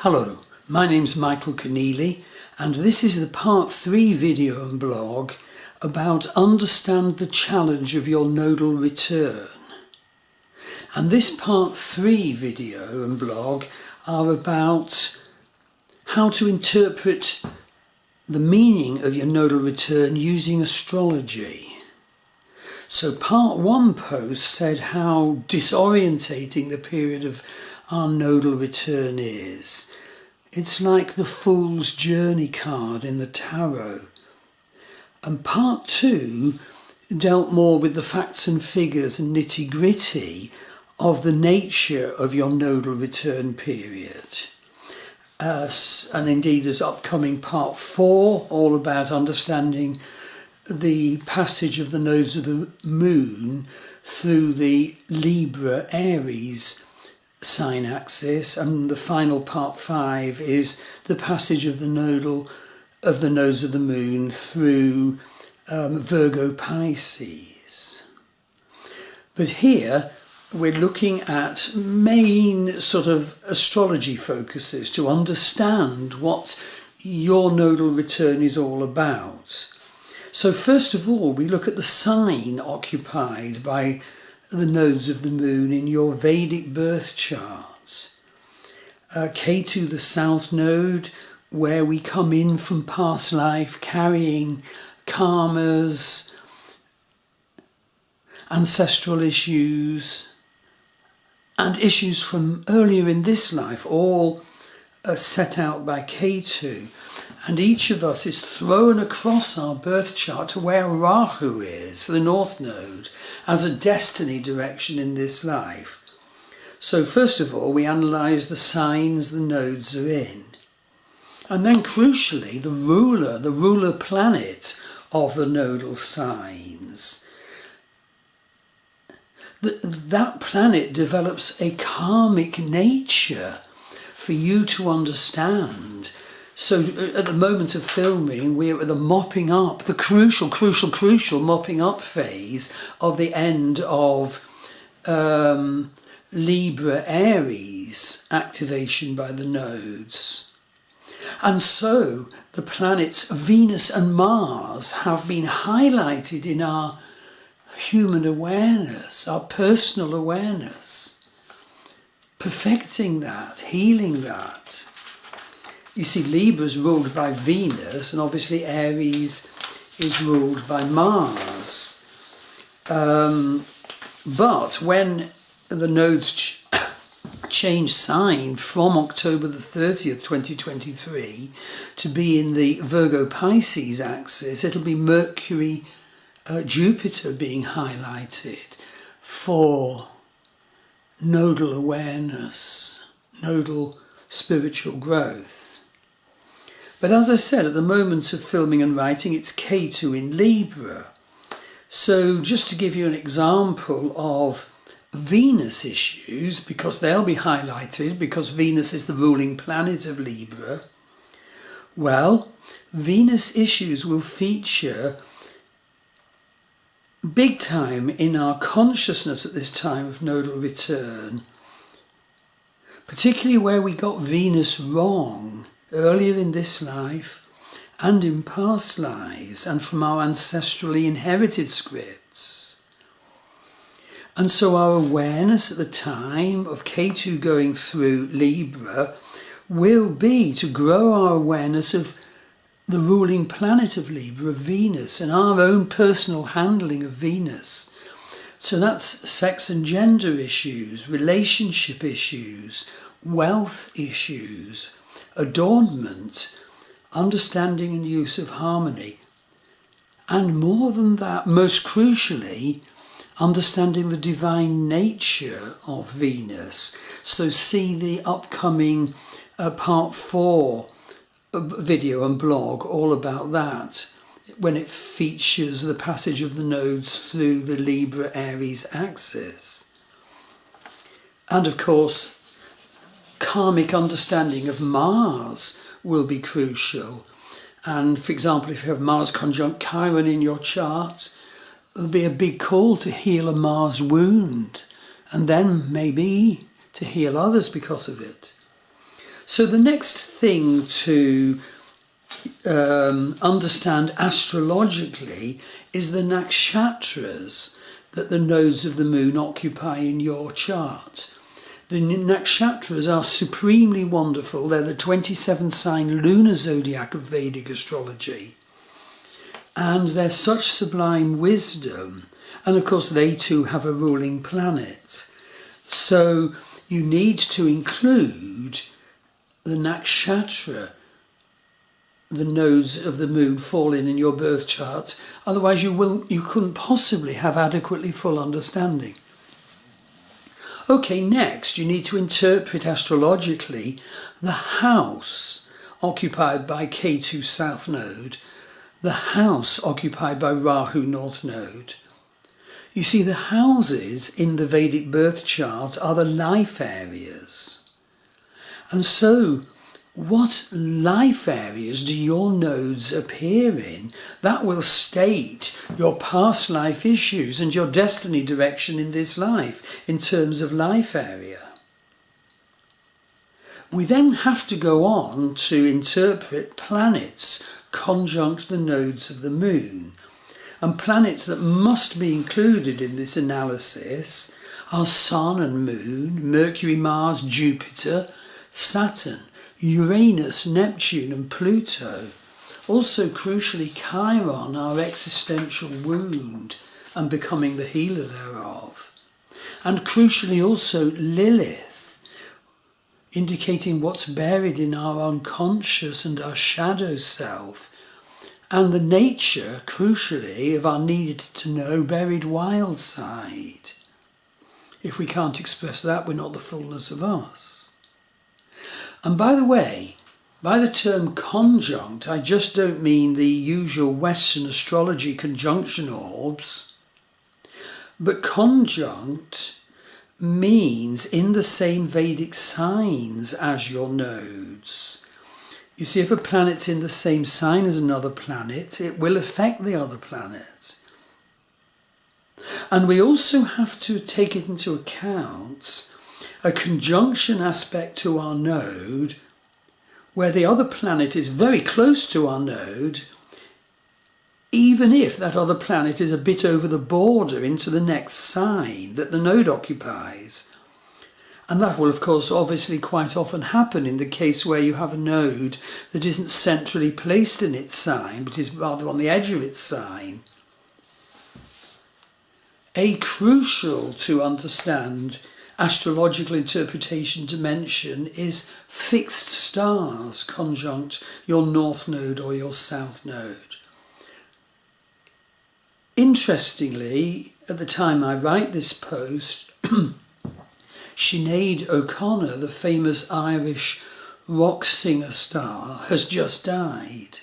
Hello, my name's Michael Conneely, and this is the part 3 video and blog about Understand the Challenge of Your Nodal Return. And this part 3 video and blog are about how to interpret the meaning of your nodal return using astrology. So part 1 post said how disorientating the period of our nodal return is. It's like the Fool's Journey card in the tarot. And part 2 dealt more with the facts and figures and nitty-gritty of the nature of your nodal return period. And indeed there's upcoming part 4 all about understanding the passage of the nodes of the moon through the Libra Aries sign axis, and the final part 5 is the passage of the nodes of the moon through Virgo Pisces. But here we're looking at main sort of astrology focuses to understand what your nodal return is all about. So first of all, we look at the sign occupied by the nodes of the moon in your Vedic birth chart. Ketu, the south node, where we come in from past life carrying karmas, ancestral issues, and issues from earlier in this life, all set out by Ketu. And each of us is thrown across our birth chart to where Rahu is, the north node, as a destiny direction in this life. So first of all, we analyse the signs the nodes are in. And then crucially, the ruler planet of the nodal signs. That planet develops a karmic nature for you to understand. So at the moment of filming, we're at the mopping up, the crucial mopping up phase of the end of Libra Aries activation by the nodes. And so the planets Venus and Mars have been highlighted in our human awareness, our personal awareness, perfecting that, healing that. You see, Libra is ruled by Venus, and obviously Aries is ruled by Mars. But when the nodes change sign from October the 30th, 2023, to be in the Virgo Pisces axis, it'll be Mercury, Jupiter being highlighted for nodal awareness, nodal spiritual growth. But as I said, at the moment of filming and writing, it's Ketu in Libra. So just to give you an example of Venus issues, because they'll be highlighted, because Venus is the ruling planet of Libra, well, Venus issues will feature big time in our consciousness at this time of nodal return, particularly where we got Venus wrong earlier in this life and in past lives and from our ancestrally inherited scripts. And so our awareness at the time of Ketu going through Libra will be to grow our awareness of the ruling planet of Libra, Venus, and our own personal handling of Venus. So that's sex and gender issues, relationship issues, wealth issues, adornment, understanding and use of harmony, and more than that, most crucially, understanding the divine nature of Venus. So see the upcoming part 4 video and blog all about that, when it features the passage of the nodes through the Libra Aries axis. And of course, karmic understanding of Mars will be crucial. And for example, if you have Mars conjunct Chiron in your chart, it'll be a big call to heal a Mars wound, and then maybe to heal others because of it. So the next thing to understand astrologically is the nakshatras that the nodes of the moon occupy in your chart. The nakshatras are supremely wonderful. They're the 27 sign lunar zodiac of Vedic astrology. And they're such sublime wisdom. And of course they too have a ruling planet. So you need to include the nakshatra, the nodes of the moon fall in your birth chart. Otherwise you couldn't possibly have adequately full understanding. Okay, next you need to interpret astrologically the house occupied by Ketu South Node, the house occupied by Rahu North Node. You see, the houses in the Vedic birth chart are the life areas. And so, what life areas do your nodes appear in? That will state your past life issues and your destiny direction in this life in terms of life area. We then have to go on to interpret planets conjunct the nodes of the moon. And planets that must be included in this analysis are Sun and Moon, Mercury, Mars, Jupiter, Saturn, Uranus, Neptune and Pluto. Also crucially Chiron, our existential wound and becoming the healer thereof. And crucially also Lilith, indicating what's buried in our unconscious and our shadow self. And the nature, crucially, of our needed to know buried wild side. If we can't express that, we're not the fullness of us. And by the way, by the term conjunct, I just don't mean the usual Western astrology conjunction orbs, but conjunct means in the same Vedic signs as your nodes. You see, if a planet's in the same sign as another planet, it will affect the other planet. And we also have to take it into account a conjunction aspect to our node, where the other planet is very close to our node, even if that other planet is a bit over the border into the next sign that the node occupies. And that will, of course, obviously quite often happen in the case where you have a node that isn't centrally placed in its sign, but is rather on the edge of its sign. A crucial to understand astrological interpretation dimension is fixed stars conjunct your north node or your south node. Interestingly, at the time I write this post, Sinead OConnor, the famous Irish rock singer star, has just died.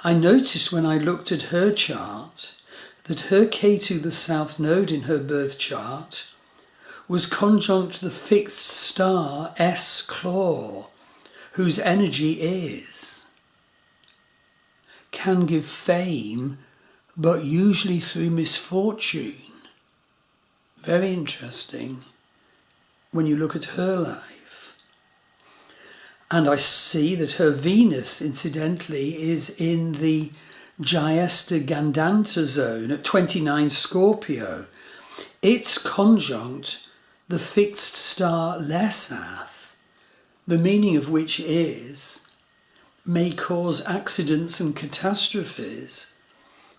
I noticed when I looked at her chart that her Ketu, the south node in her birth chart, was conjunct the fixed star S Claw, whose energy can give fame, but usually through misfortune. Very interesting when you look at her life. And I see that her Venus, incidentally, is in the Jyesta Gandanta zone at 29 Scorpio. It's conjunct the fixed star Lesath, the meaning of which is, may cause accidents and catastrophes.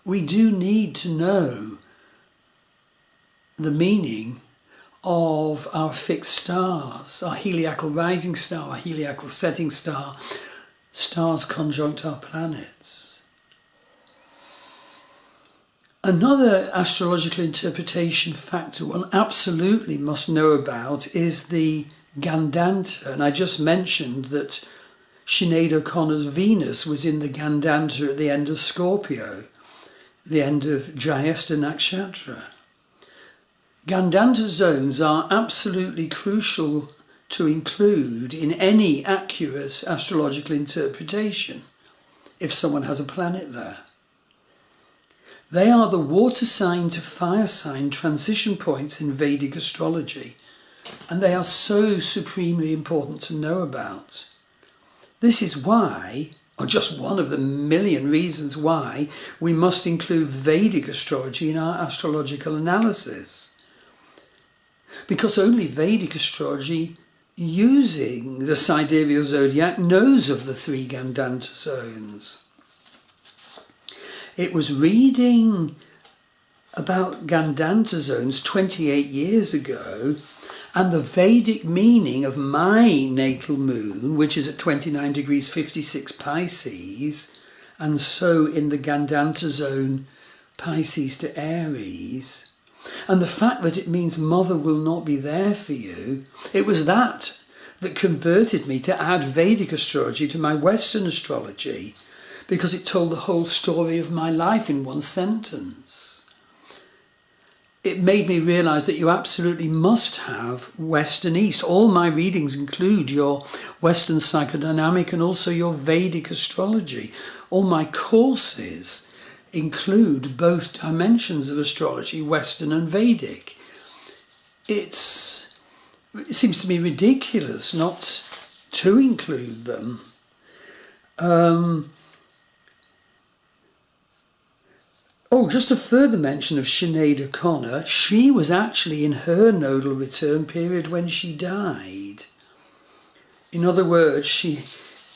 We do need to know the meaning of our fixed stars, our heliacal rising star, our heliacal setting star, stars conjunct our planets. Another astrological interpretation factor one absolutely must know about is the Gandanta. And I just mentioned that Sinead OConnor's Venus was in the Gandanta at the end of Scorpio, the end of Jyesta Nakshatra. Gandanta zones are absolutely crucial to include in any accurate astrological interpretation if someone has a planet there. They are the water sign to fire sign transition points in Vedic astrology. And they are so supremely important to know about. This is why, or just one of the million reasons why, we must include Vedic astrology in our astrological analysis. Because only Vedic astrology, using the sidereal zodiac, knows of the 3 Gandanta zones. It was reading about Gandanta zones 28 years ago, and the Vedic meaning of my natal moon, which is at 29 degrees 56 Pisces, and so in the Gandanta zone, Pisces to Aries, and the fact that it means mother will not be there for you, it was that converted me to add Vedic astrology to my Western astrology, because it told the whole story of my life in one sentence. It made me realise that you absolutely must have West and East. All my readings include your Western psychodynamic and also your Vedic astrology. All my courses include both dimensions of astrology, Western and Vedic. It seems to me ridiculous not to include them. Just a further mention of Sinead OConnor. She was actually in her nodal return period when she died. In other words, she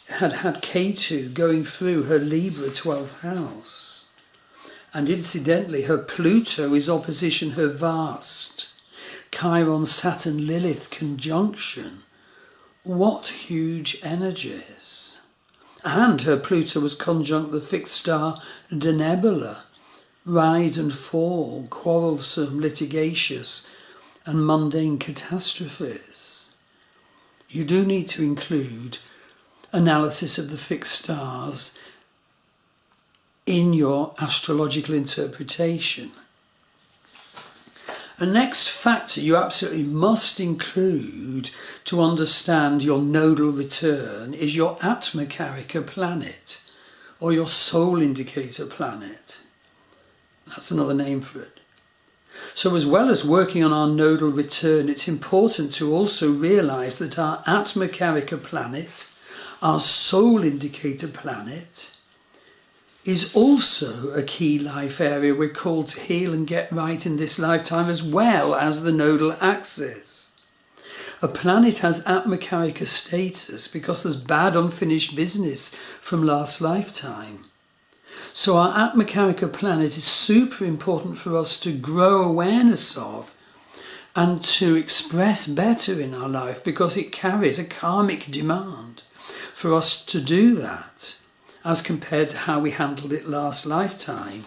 had Ketu going through her Libra 12th house. And incidentally, her Pluto is opposition her vast Chiron, Saturn, Lilith conjunction. What huge energies. And her Pluto was conjunct the fixed star Denebula. Rise and fall, quarrelsome, litigious, and mundane catastrophes. You do need to include analysis of the fixed stars in your astrological interpretation. A next factor you absolutely must include to understand your nodal return is your Atmakarika planet, or your soul indicator planet. That's another name for it. So as well as working on our nodal return, it's important to also realise that our Atmakarika planet, our soul indicator planet, is also a key life area we're called to heal and get right in this lifetime, as well as the nodal axis. A planet has Atmakarika status because there's bad unfinished business from last lifetime. So our Atmakarika planet is super important for us to grow awareness of and to express better in our life, because it carries a karmic demand for us to do that as compared to how we handled it last lifetime.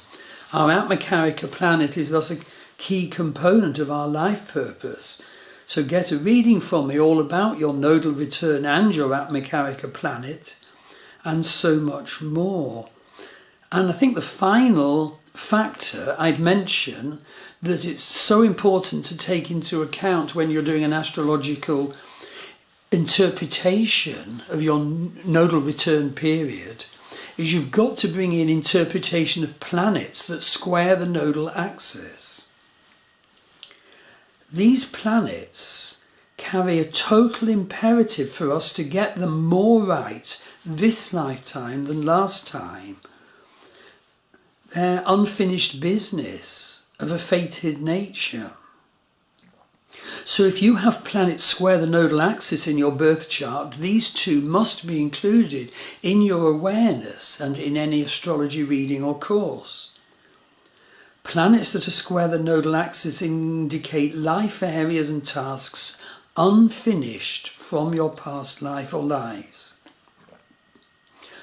Our Atmakarika planet is thus a key component of our life purpose. So get a reading from me all about your nodal return and your Atmakarika planet and so much more. And I think the final factor I'd mention that it's so important to take into account when you're doing an astrological interpretation of your nodal return period is you've got to bring in interpretation of planets that square the nodal axis. These planets carry a total imperative for us to get them more right this lifetime than last time. They're unfinished business of a fated nature. So if you have planets square the nodal axis in your birth chart, these two must be included in your awareness and in any astrology reading or course. Planets that are square the nodal axis indicate life areas and tasks unfinished from your past life or lives.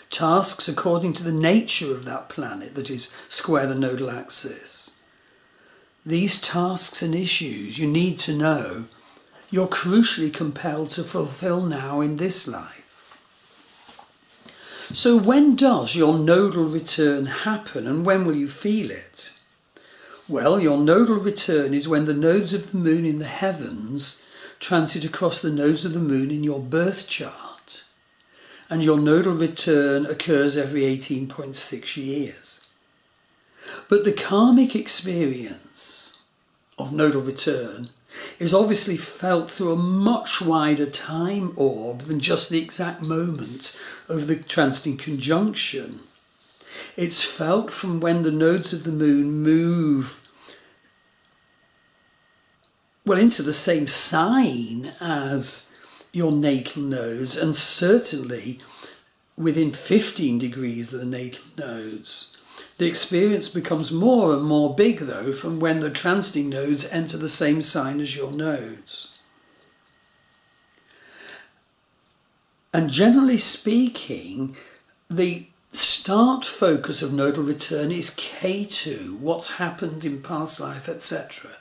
Tasks according to the nature of that planet that is square the nodal axis. These tasks and issues you need to know you're crucially compelled to fulfill now in this life. So when does your nodal return happen and when will you feel it? Well, your nodal return is when the nodes of the moon in the heavens transit across the nodes of the moon in your birth chart. And your nodal return occurs every 18.6 years. But the karmic experience of nodal return is obviously felt through a much wider time orb than just the exact moment of the transiting conjunction. It's felt from when the nodes of the moon move, well, into the same sign as your natal nodes, and certainly within 15 degrees of the natal nodes. The experience becomes more and more big, though, from when the transiting nodes enter the same sign as your nodes. And generally speaking, the start focus of nodal return is K2, what's happened in past life, etc.,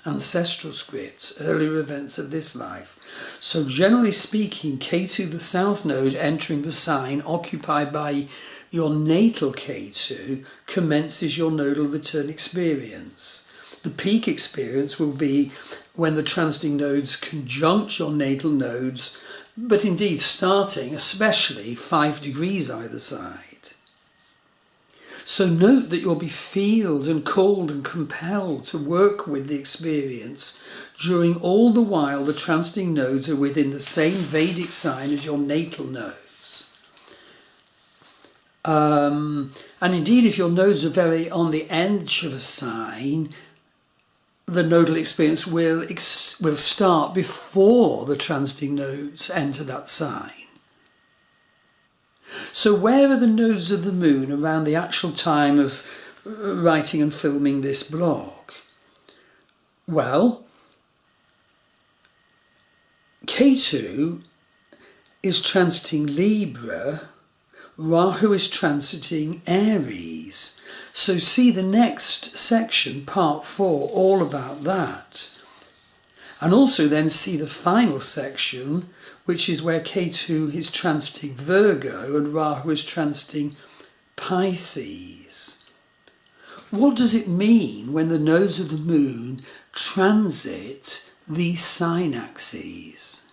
ancestral scripts, earlier events of this life. So generally speaking, K2, the south node, entering the sign occupied by your natal K2, commences your nodal return experience. The peak experience will be when the transiting nodes conjunct your natal nodes, but indeed starting especially 5 degrees either side. So note that you'll be filled and called and compelled to work with the experience during all the while the transiting nodes are within the same Vedic sign as your natal nodes. And indeed, if your nodes are very on the edge of a sign, the nodal experience will start before the transiting nodes enter that sign. So where are the nodes of the moon around the actual time of writing and filming this blog? Well, K2 is transiting Libra, Rahu is transiting Aries. So see the next section, part 4, all about that. And also then see the final section, which is where K2 is transiting Virgo and Rahu is transiting Pisces. What does it mean when the nodes of the moon transit these sign axes?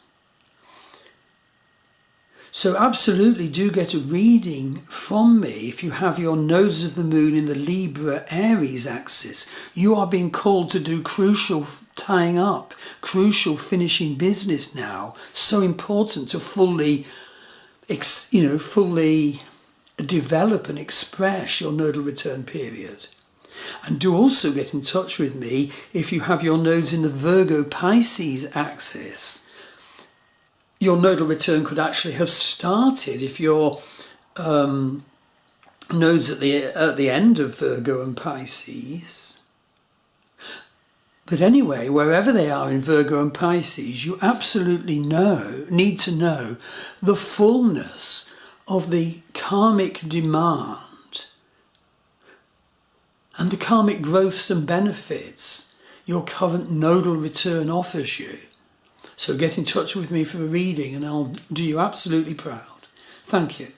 So absolutely do get a reading from me if you have your nodes of the moon in the Libra Aries axis. You are being called to do crucial tying up, crucial finishing business now. So important to fully develop and express your nodal return period. And do also get in touch with me if you have your nodes in the Virgo Pisces axis. Your nodal return could actually have started if your nodes at the end of Virgo and Pisces. But anyway, wherever they are in Virgo and Pisces, you absolutely need to know the fullness of the karmic demand and the karmic growths and benefits your current nodal return offers you. So get in touch with me for a reading and I'll do you absolutely proud. Thank you.